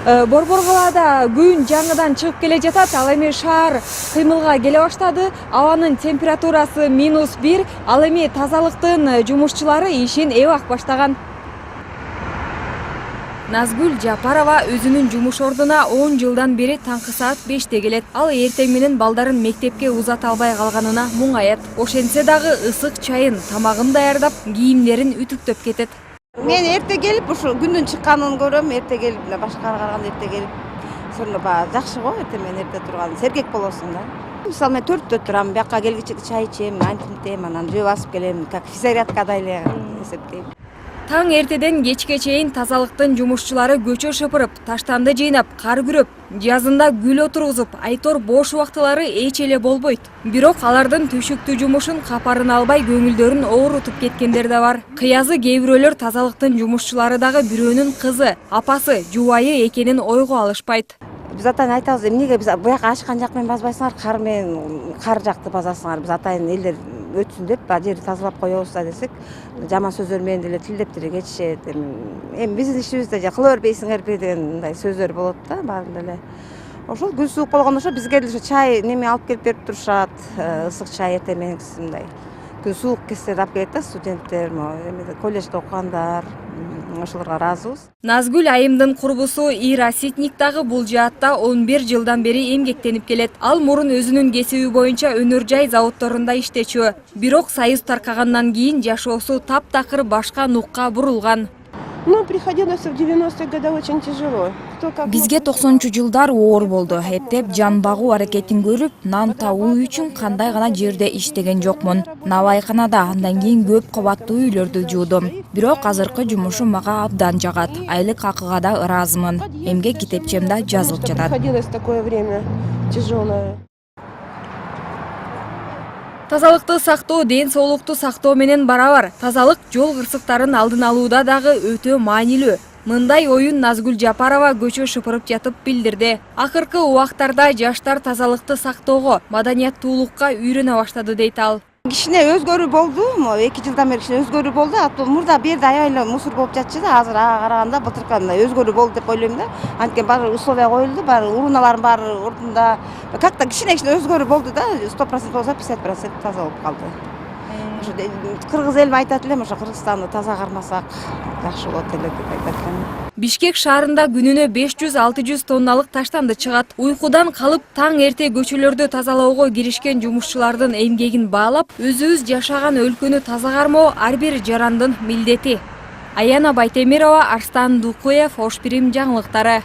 Борбор калаада күн жаңыдан чыгып келе жатат. Ал эми шаар кыймылга келе баштады. Абанын температурасы -1. Ал эми тазалыктын жумушчулары ишин эбак баштаган. Назгүл Жапарова өзүнүн жумуш ордуна 10 жылдан бери таңкы саат 5те келет. Ал эртең менен балдарын мектепке узата албай калганына муңаят. Ошентсе дагы ысык чайын, тамагын даярдап, кийимдерин ütүктөп кетет. Мен эрте келип ушу күндүн чыкканын көрөм, эрте келип башкага караганда эрте келип. Сонда баягы жакшы го, эрте менен эрте турган, сергек болосуң да. Мисалы мен 4тө турам, бияка келгиче чай ичем, антимтем, анан жөө басып келем, как физзарядкадай эле эсептейм. Таң эртеден кечке чейин тазалыктын жумушчулары көчө шыпырып, таштанды жыйнап, кар күрөп, жазында гүл отургузуп, айтор бош убактылары эч эле болбойт. Бирок алардын түшүктүү жумушун капарын албай көңүлдөрүн оорутуп кеткендер да бар. Кыязы кээ бирөөлөр тазалыктын жумушчулары дагы бирөөнүн кызы, апасы, жубайы экенин ойго алышпайт. Биз атайын айтабыз, эмнеге биз буяка ачкан жак менен базбайсыңар, кар жакты базасыңар, биз атайын элдер өтсүн деп, жерди тазалап коебуз да десек, жаман сөздөр менен деле тилдеп деле кетишет. Эми биздин ишибизде кыла бербейсиңерби деген мындай сөздөр болот да, баары эле. Ошол күн суук болгондо ошо бизге деле чай неме алып келип берип турушат, ысык чай эртең мененкisi мындай. Күн суук кезде алып келет да студенттер, колледжде окугандар, ошолорго ыраазыбыз. Назгүл айымдын курбусу Ира Ситник дагы бул жаатта 11 жылдан бери эмгектенип келет. Ал мурун өзүнүн кесиби боюнча өнөр жай заводдорунда иштечү. Бирок союз таркагандан кийин жашоосу таптакыр башка нукка бурулган. Ну, приходилось в 90-е годы очень тяжело. Бизге 90-чу жылдар оор болду. Эптеп жан багуу аракетин көрүп, нан табуу үчүн кандай гана жерде иштеген жокмун. Навайканада, андан кийин көп кабаттуу үйлөрдү жуудум. Бирок азыркы жумушум мага абдан жагат. Айлык акыга да ыраазымын. Эмгек китепчем да жазылып жатат. Приходилось такое время тяжелое. Тазалыкты сактоо ден соолукту сактоо менен барабар. Тазалык жол кырсыктарын алдын алууда дагы өтө маанилүү. Мындай оюн Назгүл Жапарова көчө шыпырып жатып билдирди. Акыркы убактарда жаштар тазалыкты сактоого, маданияттуулукка үйрөнө баштады дейт ал. Кичине өзгөрүү болду, 2 жылдан бери кичине өзгөрүү болду. Мурда бир жерде аябай эле мусор болуп жатчы да, азыр ага караганда былтыркы өзгөрүү болду деп ойлойм да. Анткени баары условия коюлду, баары уруналардын баары ордунда. Как-то кичине өзгөрүү болду да, 100% болсо 50% таза болуп калды. Ошо кыргыз элиме айтат элем, ошо Кыргызстанды таза кармасак жакшы болот эле деп айтат элем. Бишкек шаарында күнүнө 500-600 тонналык таштанды чыгат. Уйкудан калып таң эрте көчөлөрдү тазалоого киришкен жумушчулардын эмгегин баалап, өзүбүз жашаган өлкөнү таза кармоо ар бир жарандын милдети. Аяна Байтемирова, Арстан Дукуев, Ош Бирим жаңылыктары.